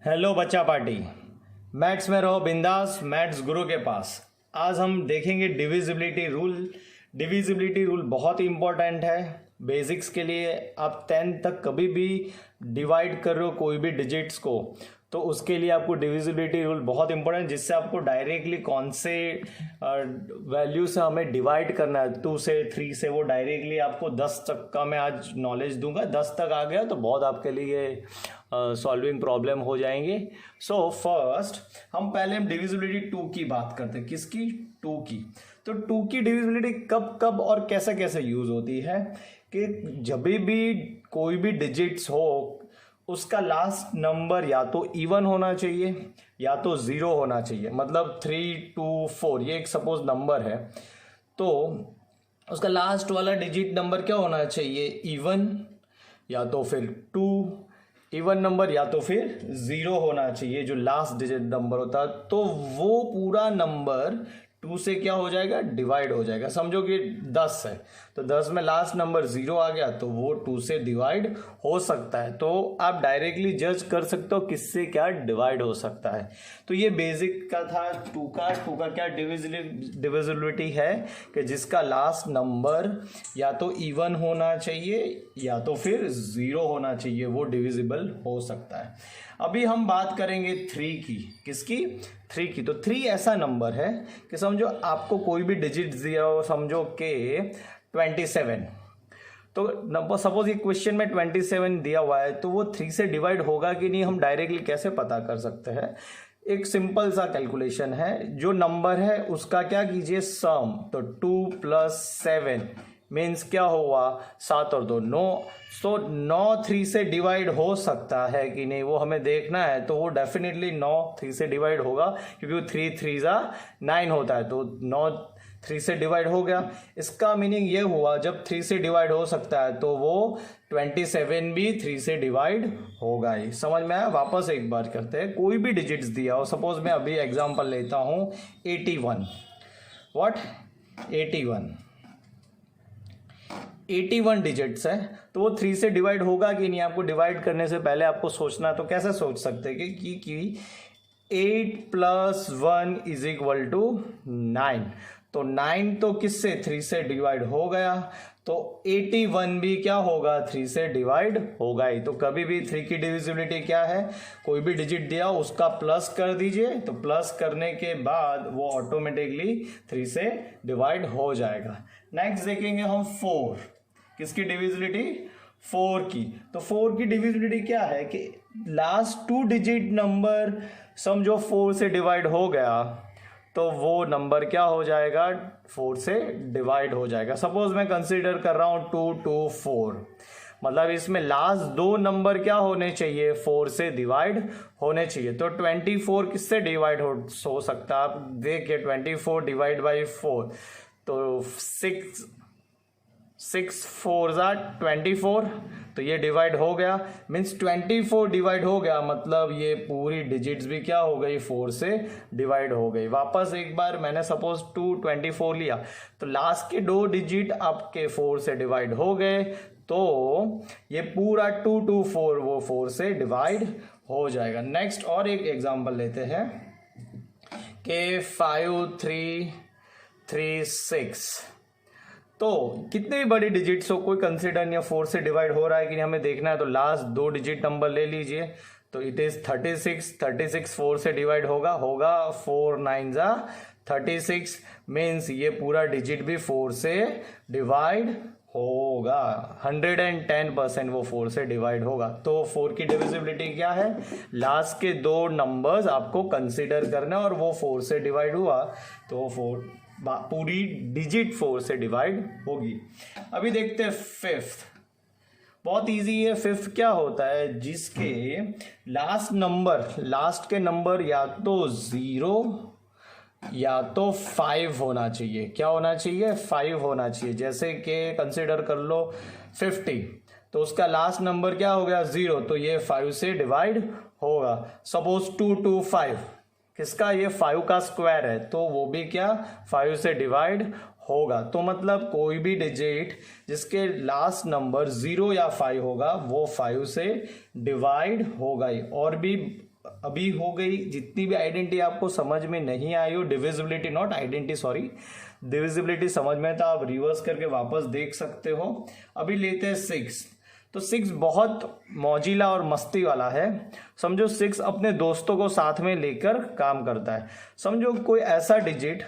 Hello बच्चा party. Maths में रहो बिंदास, मैथ्स गुरु के पास। आज हम देखेंगे डिविजिबिलिटी रूल। डिविजिबिलिटी रूल बहुत ही इंपॉर्टेंट है बेसिक्स के लिए। आप 10 तक कभी भी डिवाइड कर रहे हो कोई भी डिजिट्स को, तो उसके लिए आपको डिविजिबिलिटी रूल बहुत इंपॉर्टेंट, जिससे आपको डायरेक्टली कौन से वैल्यू से हमें डिवाइड करना है, 2 से 3 से, वो डायरेक्टली आपको 10 तक का मैं आज नॉलेज दूंगा। 10 तक आ गया तो बहुत आपके लिए सॉल्विंग प्रॉब्लम हो जाएंगे। सो फर्स्ट हम पहले डिविजिबिलिटी 2 की बात करते हैं। किसकी? 2 की। तो 2 की डिविजिबिलिटी कब कब और कैसे कैसे यूज होती है कि जब भी कोई भी डिजिट्स हो उसका लास्ट नंबर या तो इवन होना चाहिए या तो 0 होना चाहिए। मतलब 3, 2, 4 ये एक सपोज नंबर है, तो उसका लास्ट वाला डिजिट नंबर क्या होना चाहिए? इवन, या तो फिर 2 इवन नंबर, या तो फिर 0 होना चाहिए जो लास्ट डिजिट नंबर होता है। तो वो पूरा नंबर 2 से क्या हो जाएगा? डिवाइड हो जाएगा। समझो कि 10 है तो 10 में लास्ट नंबर 0 आ गया तो वो 2 से डिवाइड हो सकता है। तो आप डायरेक्टली जज कर सकते हो किससे क्या डिवाइड हो सकता है। तो ये बेसिक का था 2 का क्या डिविजिबिलिटी है कि जिसका लास्ट नंबर या तो इवन होना चाहिए या तो फिर 0 होना चाहिए, वो डिविजिबल हो सकता है। अभी हम बात करेंगे 3 की। किसकी? 3 की। तो 3 ऐसा नंबर है कि समझो आपको कोई भी डिजिट दिया हो, समझो कि 27, तो नंबर सपोज ये क्वेश्चन में 27 दिया हुआ है, तो वो 3 से डिवाइड होगा कि नहीं हम डायरेक्टली कैसे पता कर सकते हैं? एक सिंपल सा कैलकुलेशन है। जो नंबर है उसका क्या कीजिए? सम। तो 2 + 7 मीन्स क्या हुआ? 7 और 2 9। तो 9 3 से डिवाइड हो सकता है कि नहीं वो हमें देखना है। तो वो डेफिनेटली 9 3 से डिवाइड होगा, क्योंकि 3 3 9 होता है। तो 9 3 से डिवाइड हो गया। इसका मीनिंग ये हुआ जब 3 से डिवाइड हो सकता है तो वो 27 भी 3 से डिवाइड होगा ही। समझ में आया? वापस एक बार करते हैं। कोई भी डिजिट्स दिया हो, सपोज मैं अभी एग्जांपल लेता हूं 81। व्हाट? 81 डिजिट्स है, तो वो 3 से डिवाइड होगा कि नहीं? आपको डिवाइड करने से पहले आपको सोचना, तो कैसे सोच सकते हैं कि 8 + 1 = 9। तो 9 तो किससे? 3 से डिवाइड हो गया। तो 81 भी क्या होगा? 3 से डिवाइड होगा ही। तो कभी भी 3 की डिविजिबिलिटी क्या है? कोई भी डिजिट दिया उसका प्लस कर दीजिए, तो प्लस करने के बाद वो ऑटोमेटिकली 3 से डिवाइड हो जाएगा। नेक्स्ट देखेंगे हम 4। किसकी डिविजिबिलिटी? 4 की। तो 4 की डिविजिबिलिटी क्या है कि लास्ट 2 डिजिट नंबर समझो 4 से डिवाइड हो गया, तो वो नंबर क्या हो जाएगा? 4 से डिवाइड हो जाएगा। सपोज मैं कंसीडर कर रहा हूं 2 2 4, मतलब इसमें लास्ट 2 नंबर क्या होने चाहिए? 4 से डिवाइड होने चाहिए। तो 24 किससे डिवाइड हो सकता है? आप देखिए 24 डिवाइड बाई 4, तो 6 4 24, तो ये डिवाइड हो गया। मीन्स 24 डिवाइड हो गया, मतलब ये पूरी डिजिट्स भी क्या हो गई? 4 से डिवाइड हो गई। वापस एक बार मैंने सपोज 2 24 लिया, तो लास्ट के 2 डिजिट आपके 4 से डिवाइड हो गए, तो ये पूरा 2 2 4 वो 4 से डिवाइड हो जाएगा। नेक्स्ट और एक एग्जांपल लेते हैं कि 5 3 3 6। तो कितने बड़ी डिजिट्स हो कोई कंसिडर नहीं, 4 से डिवाइड हो रहा है कि नहीं हमें देखना है। तो लास्ट 2 डिजिट नंबर ले लीजिए, तो इट इज 36। 36 4 से डिवाइड होगा 4 9 36, मीन्स ये पूरा डिजिट भी 4 से डिवाइड होगा। 110% वो 4 से डिवाइड होगा। तो 4 की डिविजिबिलिटी क्या है? लास्ट के 2 नंबर्स आपको कंसिडर करना और वो 4 से डिवाइड हुआ तो पूरी डिजिट 4 से डिवाइड होगी। अभी देखते हैं 5th। बहुत इजी है। 5th क्या होता है? जिसके लास्ट के नंबर या तो 0 या तो 5 होना चाहिए। क्या होना चाहिए? 5 होना चाहिए। जैसे कि कंसिडर कर लो 50, तो उसका लास्ट नंबर क्या हो गया? 0, तो ये 5 से डिवाइड होगा। सपोज 2 2 5, किसका? ये 5 का स्क्वायर है, तो वो भी क्या? 5 से डिवाइड होगा। तो मतलब कोई भी डिजिट जिसके लास्ट नंबर 0 या 5 होगा वो 5 से डिवाइड होगा ही। और भी अभी हो गई। जितनी भी आइडेंटिटी आपको समझ में नहीं आई हो, divisibility not identity, sorry, divisibility समझ में तो आप रिवर्स करके वापस देख सकते हो। अभी लेते हैं 6। तो 6 बहुत मौजिला और मस्ती वाला है। समझो 6 अपने दोस्तों को साथ में लेकर काम करता है। समझो कोई ऐसा डिजिट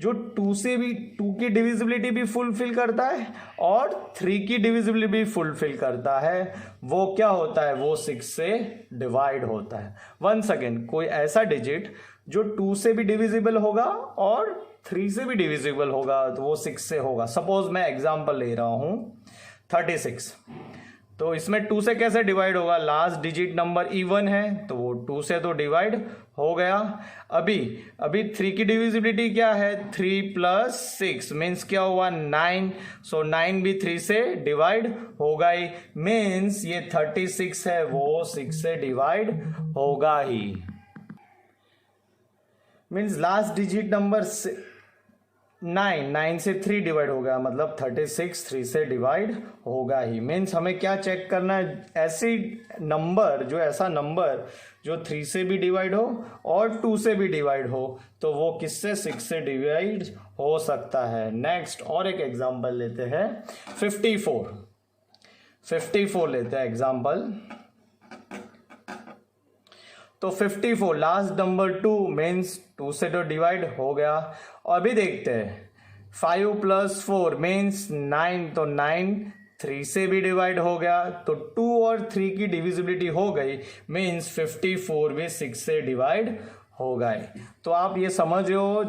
जो 2 से भी 2 की डिविजिबिलिटी भी फुलफिल करता है और 3 की डिविजिबिलिटी भी फुलफिल करता है, वो क्या होता है, वो 6 से डिवाइड होता है। वंस अगेन, कोई ऐसा डिजिट जो 2 से भी डिविजिबल होगा और 3 से भी डिविजिबल होगा, तो वो 6 से होगा। सपोज मैं एग्जांपल ले रहा हूं 36, तो इसमें 2 से कैसे डिवाइड होगा, लास्ट डिजिट नंबर इवन है तो वो 2 से तो डिवाइड हो गया। अभी 3 की डिविजिबिलिटी क्या है, 3 + 6 मीन्स क्या हुआ, 9। सो 9 भी 3 से डिवाइड होगा ही, मीन्स ये 36 है वो 6 से डिवाइड होगा ही। मीन्स लास्ट डिजिट नंबर 9 से 3 डिवाइड हो गया, मतलब 36 3 से डिवाइड होगा ही। मीन्स हमें क्या चेक करना है, ऐसा नंबर जो 3 से भी डिवाइड हो और 2 से भी डिवाइड हो, तो वो किससे, 6 से डिवाइड हो सकता है। नेक्स्ट और एक एग्जांपल लेते हैं 54 लेते हैं एग्जांपल। तो 54 लास्ट नंबर 2 मीन्स 2 से तो डिवाइड हो गया। और भी देखते हैं 5 + 4 मीन्स 9, तो 9 3 से भी डिवाइड हो गया, तो 2 और 3 की डिविजिबिलिटी हो गई, मीन्स 54 भी 6 से डिवाइड हो गए। तो आप ये समझ रहे हो,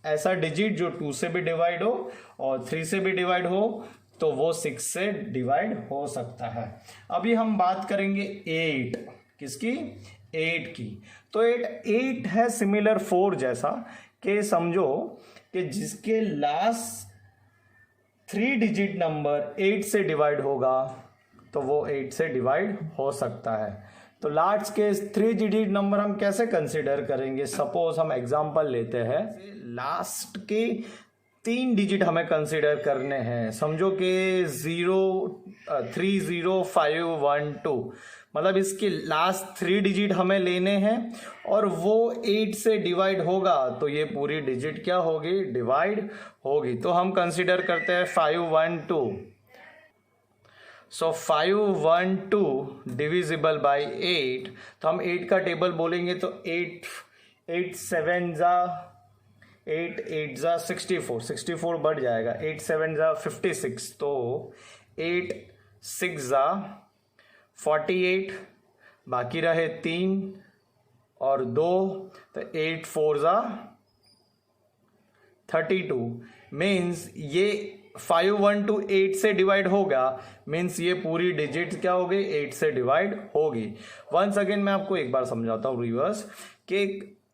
ऐसा डिजिट जो 2 से भी डिवाइड हो और 3 से भी डिवाइड हो, तो वो 6 से डिवाइड हो सकता है। अभी हम बात करेंगे 8 किसकी, 8 की। तो 8 है सिमिलर 4 जैसा, कि समझो कि जिसके लास्ट 3 डिजिट नंबर 8 से डिवाइड होगा, तो वो 8 से डिवाइड हो सकता है। तो लास्ट के 3 डिजिट नंबर हम कैसे कंसिडर करेंगे, सपोज हम एग्जांपल लेते हैं, लास्ट के 3 डिजिट हमें कंसिडर करने हैं। समझो कि 30512, मतलब इसके लास्ट 3 डिजिट हमें लेने हैं और वो 8 से डिवाइड होगा, तो ये पूरी डिजिट क्या होगी, डिवाइड होगी। तो हम कंसिडर करते हैं 512। सो 512 डिविजिबल बाय 8, तो हम 8 का टेबल बोलेंगे तो 8 7 जा 8 8 जा 64 बढ़ जाएगा, 8 7 जा 56, तो 8 6 जा 48, बाकी रहे 3 और 2, तो 8 4 जा 32। मीन्स ये 512 8 से डिवाइड होगा, मीन्स ये पूरी डिजिट क्या हो गई, 8 से डिवाइड होगी। वंस अगेन मैं आपको एक बार समझाता हूँ रिवर्स, कि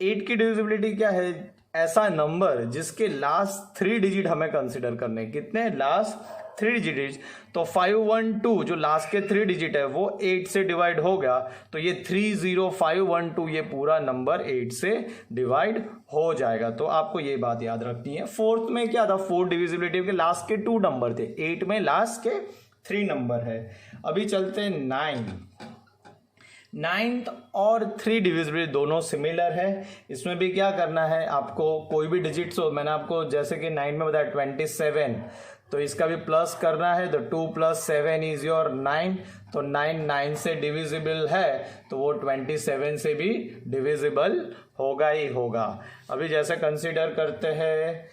8 की डिविजिबिलिटी क्या है, ऐसा नंबर जिसके लास्ट 3 डिजिट हमें कंसिडर करने, कितने, लास्ट 3 डिजिट। तो 512 जो लास्ट के 3 डिजिट है वो 8 से डिवाइड हो गया, तो ये 30512 ये पूरा नंबर 8 से डिवाइड हो जाएगा। तो आपको ये बात याद रखनी है। फोर्थ में क्या था, 4 डिविजिबिलिटी के लास्ट के 2 नंबर थे, 8 में लास्ट के 3 नंबर है। अभी चलते हैं 9th और 3 डिविजिबिलिटी दोनों सिमिलर है। इसमें भी क्या करना है आपको, कोई भी डिजिट्स हो, मैंने आपको जैसे कि 9 में बताया 27, तो इसका भी प्लस करना है, तो 2 + 7 इज योर 9, तो 9 से डिविजिबल है, तो वो 27 से भी डिविजिबल होगा ही होगा। अभी जैसे कंसीडर करते हैं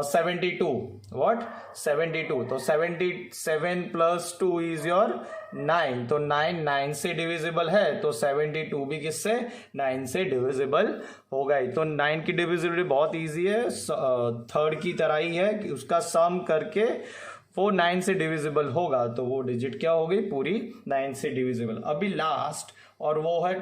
72, व्हाट 72, तो 77 + 2 इज योर 9, तो 9 से डिविजिबल है, तो 72 भी किससे, 9 से डिविजिबल होगा ही। तो 9 की डिविजिबिलिटी बहुत इजी है, थर्ड की तरह ही है कि उसका सम करके वो 9 से डिविजिबल होगा, तो वो डिजिट क्या हो गई, पूरी 9 से डिविजिबल। अभी लास्ट और वो है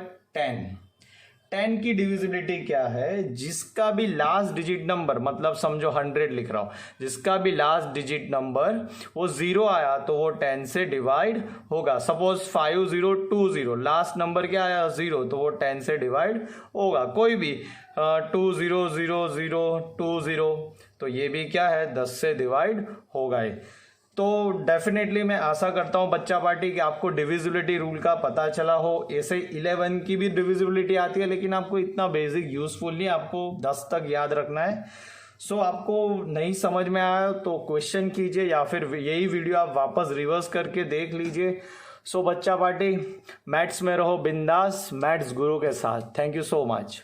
10 की डिविजिबिलिटी क्या है, जिसका भी लास्ट डिजिट नंबर, मतलब समझो 100 लिख रहा हूं, जिसका भी लास्ट डिजिट नंबर वो 0 आया तो वो 10 से डिवाइड होगा। सपोज 5020, लास्ट नंबर क्या आया 0, तो वो 10 से डिवाइड होगा। कोई भी 200020, तो ये भी क्या है 10 से डिवाइड होगा ही। तो डेफिनेटली मैं आशा करता हूँ बच्चा पार्टी कि आपको डिविजिबिलिटी रूल का पता चला हो। ऐसे 11 की भी डिविजिबिलिटी आती है, लेकिन आपको इतना बेसिक यूजफुल नहीं, आपको 10 तक याद रखना है। सो आपको नहीं समझ में आया तो क्वेश्चन कीजिए, या फिर यही वीडियो आप वापस रिवर्स करके देख लीजिए। सो बच्चा पार्टी, मैथ्स में रहो बिंदास, मैथ्स गुरु के साथ। Thank you so much.